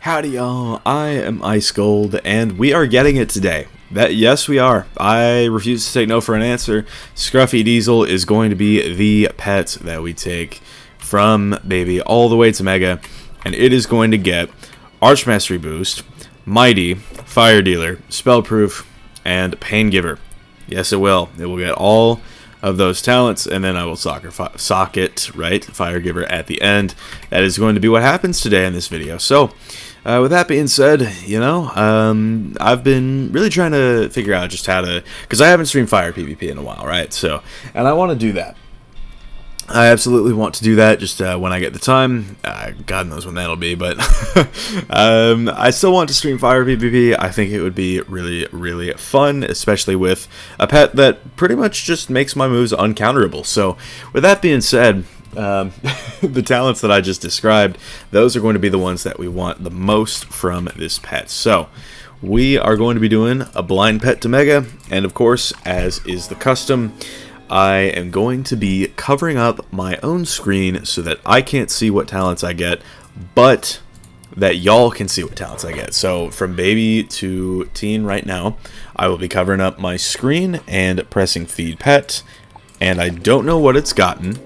Howdy y'all, I am Ice Gold, and we are getting it today. Yes, we are. I refuse to take no for an answer. Scruffy Diesel is going to be the pet that we take from Baby all the way to Mega, and it is going to get Arch Mastery Boost, Mighty, Fire Dealer, Spellproof, and Pain Giver. Yes, it will. It will get all of those talents, and then I will socket, right, Fire Giver at the end. That is going to be what happens today in this video. So, with that being said, I've been really trying to figure out just how to, because I haven't streamed Fire PVP in a while, right? So, and I want to do that. I absolutely want to do that just when I get the time. God knows when that'll be, but I still want to stream Fire PvP. I think it would be really, really fun, especially with a pet that pretty much just makes my moves uncounterable. So, with that being said, the talents that I just described, those are going to be the ones that we want the most from this pet. So, we are going to be doing a blind pet to Mega, and of course, as is the custom, I am going to be covering up my own screen so that I can't see what talents I get, but that y'all can see what talents I get. So from baby to teen right now, I will be covering up my screen and pressing feed pet, and I don't know what it's gotten.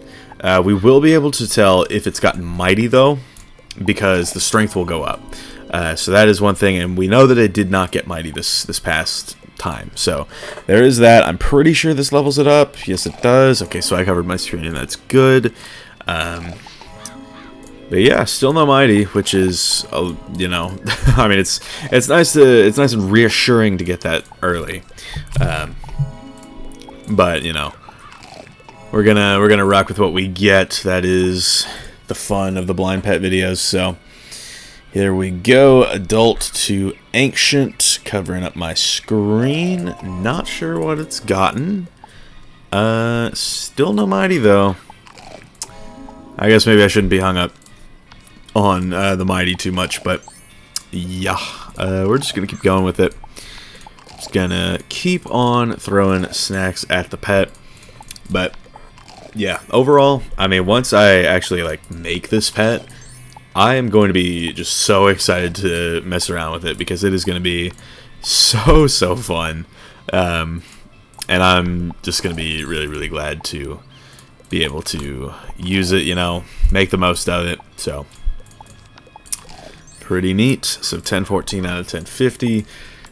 We will be able to tell if it's gotten mighty though, because the strength will go up. So that is one thing, and we know that it did not get mighty this past time. So there is that. I'm pretty sure this levels it up. Yes, it does. Okay, so I covered my screen, and that's good. But yeah, still no mighty, which is, you know, I mean, it's nice and reassuring to get that early. But you know, we're gonna rock with what we get. That is the fun of the blind pet videos. So here we go, adult to ancient, covering up my screen. Not sure what it's gotten. Still no mighty though. I guess maybe I shouldn't be hung up on the mighty too much, but yeah, we're just gonna keep going with it. Just gonna keep on throwing snacks at the pet, but yeah, overall, I mean, once I actually like make this pet, I am going to be just so excited to mess around with it, because it is going to be so fun, and I'm just going to be really, really glad to be able to use it, you know, make the most of it. So pretty neat. So 1014 out of 1050.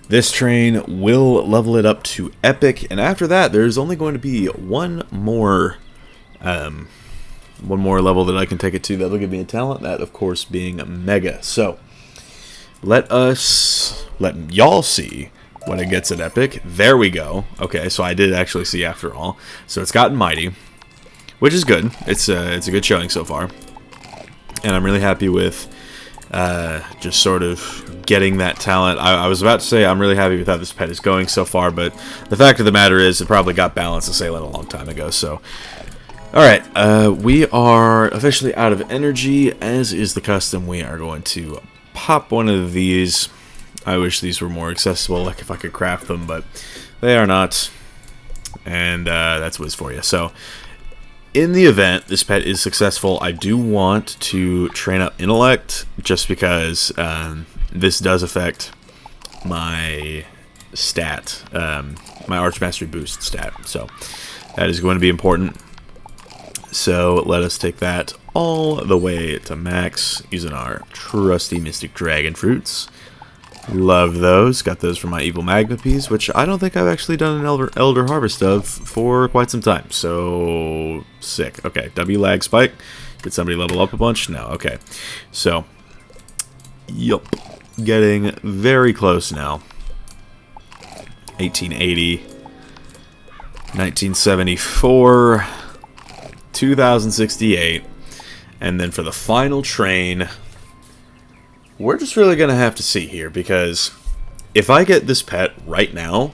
This train will level it up to epic, and after that there's only going to be one more level that I can take it to that'll give me a talent, that of course being Mega. So let y'all see when it gets at epic. There we go. Okay, so I did actually see after all. So it's gotten mighty, which is good. It's a good showing so far, and I'm really happy with just sort of getting that talent. I was about to say I'm really happy with how this pet is going so far, but the fact of the matter is it probably got Balance Assailant a long time ago. So alright, we are officially out of energy. As is the custom, we are going to pop one of these. I wish these were more accessible, like if I could craft them, but they are not. And that's Wiz for you. So, in the event this pet is successful, I do want to train up Intellect, just because this does affect my stat, my Arch Mastery Boost stat. So, that is going to be important. So let us take that all the way to max using our trusty Mystic Dragon Fruits. Love those. Got those from my Evil Magma Peas, which I don't think I've actually done an Elder Harvest of for quite some time. So sick. Okay, W lag spike. Did somebody level up a bunch? No. Okay. So, yup. Getting very close now. 1880. 1974. 2068, and then for the final train, we're just really gonna have to see here, because if I get this pet right now,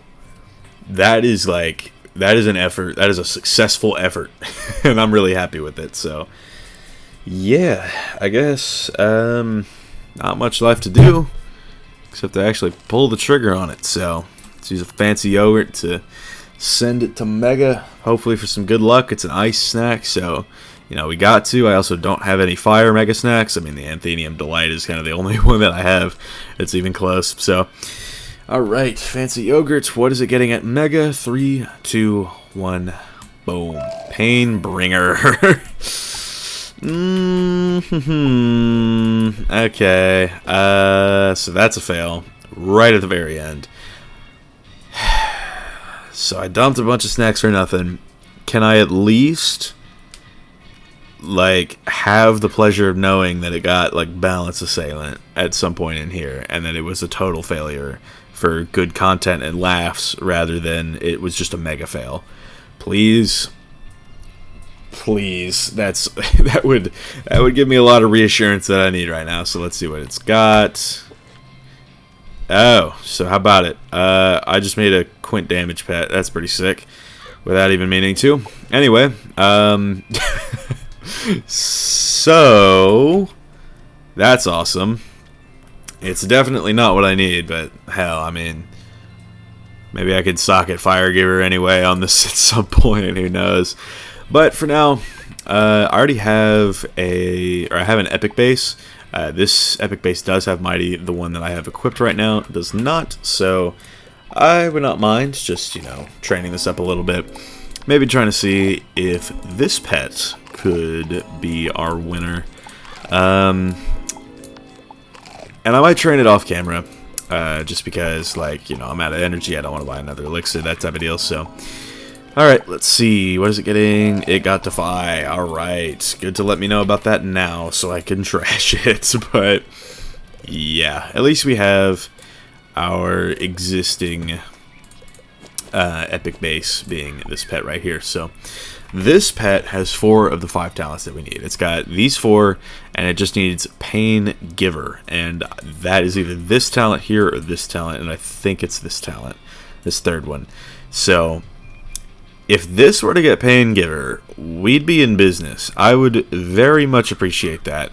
that is an effort. That is a successful effort, and I'm really happy with it. So yeah, I guess not much left to do except to actually pull the trigger on it. So let's use a fancy yogurt to send it to Mega, hopefully for some good luck. It's an ice snack, so you know, we got to. I also don't have any fire Mega Snacks. I mean, the Anthenium Delight is kind of the only one that I have that's even close. So, alright, Fancy Yogurt, what is it getting at Mega? 3, 2, 1, boom. Pain Bringer. Okay, so that's a fail right at the very end. So I dumped a bunch of snacks for nothing. Can I at least, like, have the pleasure of knowing that it got, like, Balance Assailant at some point in here, and that it was a total failure for good content and laughs rather than it was just a mega fail? Please. Please. That would give me a lot of reassurance that I need right now. So let's see what it's got. Oh, so how about it? I just made a Quint damage pet. That's pretty sick, without even meaning to. Anyway, so that's awesome. It's definitely not what I need, but hell, I mean, maybe I could socket Firegiver anyway on this at some point. Who knows? But for now, I already have I have an epic base. This epic base does have Mighty. The one that I have equipped right now does not, so I would not mind just, you know, training this up a little bit. Maybe trying to see if this pet could be our winner. And I might train it off camera, just because, like, you know, I'm out of energy. I don't want to buy another elixir, that type of deal, so... Alright, let's see. What is it getting? It got Defy. Alright. Good to let me know about that now so I can trash it. But, yeah. At least we have our existing epic base being this pet right here. So, this pet has 4 of the 5 talents that we need. It's got these 4, and it just needs Pain Giver. And that is either this talent here or this talent. And I think it's this talent. This third one. So... if this were to get Pain Giver, we'd be in business. I would very much appreciate that.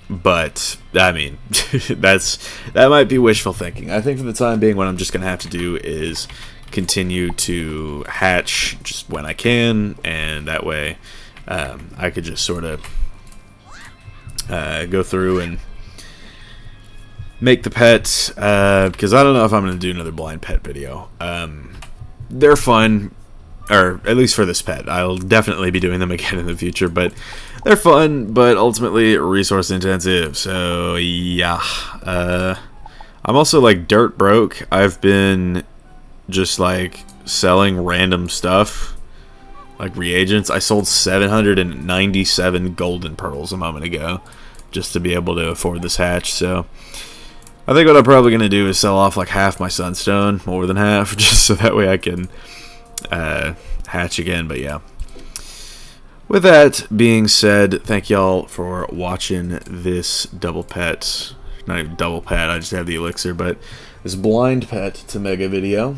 But, I mean, that might be wishful thinking. I think for the time being, what I'm just going to have to do is continue to hatch just when I can, and that way I could just sort of go through and make the pet, because I don't know if I'm going to do another blind pet video. They're fun, or at least for this pet. I'll definitely be doing them again in the future, but they're fun, but ultimately resource intensive. So yeah, I'm also like dirt broke. I've been just like selling random stuff, like reagents. I sold 797 golden pearls a moment ago just to be able to afford this hatch. So I think what I'm probably going to do is sell off like half my sunstone, more than half, just so that way I can hatch again. But yeah. With that being said, thank y'all for watching this double pet. Not even double pet, I just have the elixir, but this blind pet to mega video.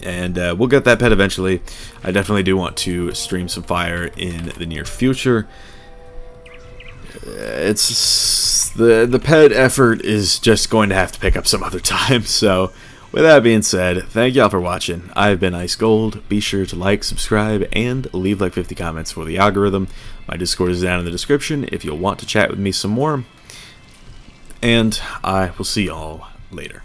And we'll get that pet eventually. I definitely do want to stream some fire in the near future. It's the pet effort is just going to have to pick up some other time. So with that being said, thank y'all for watching. I've been Ice Gold. Be sure to like, subscribe, and leave like 50 comments for the algorithm. My Discord is down in the description if you'll want to chat with me some more. And I will see y'all later.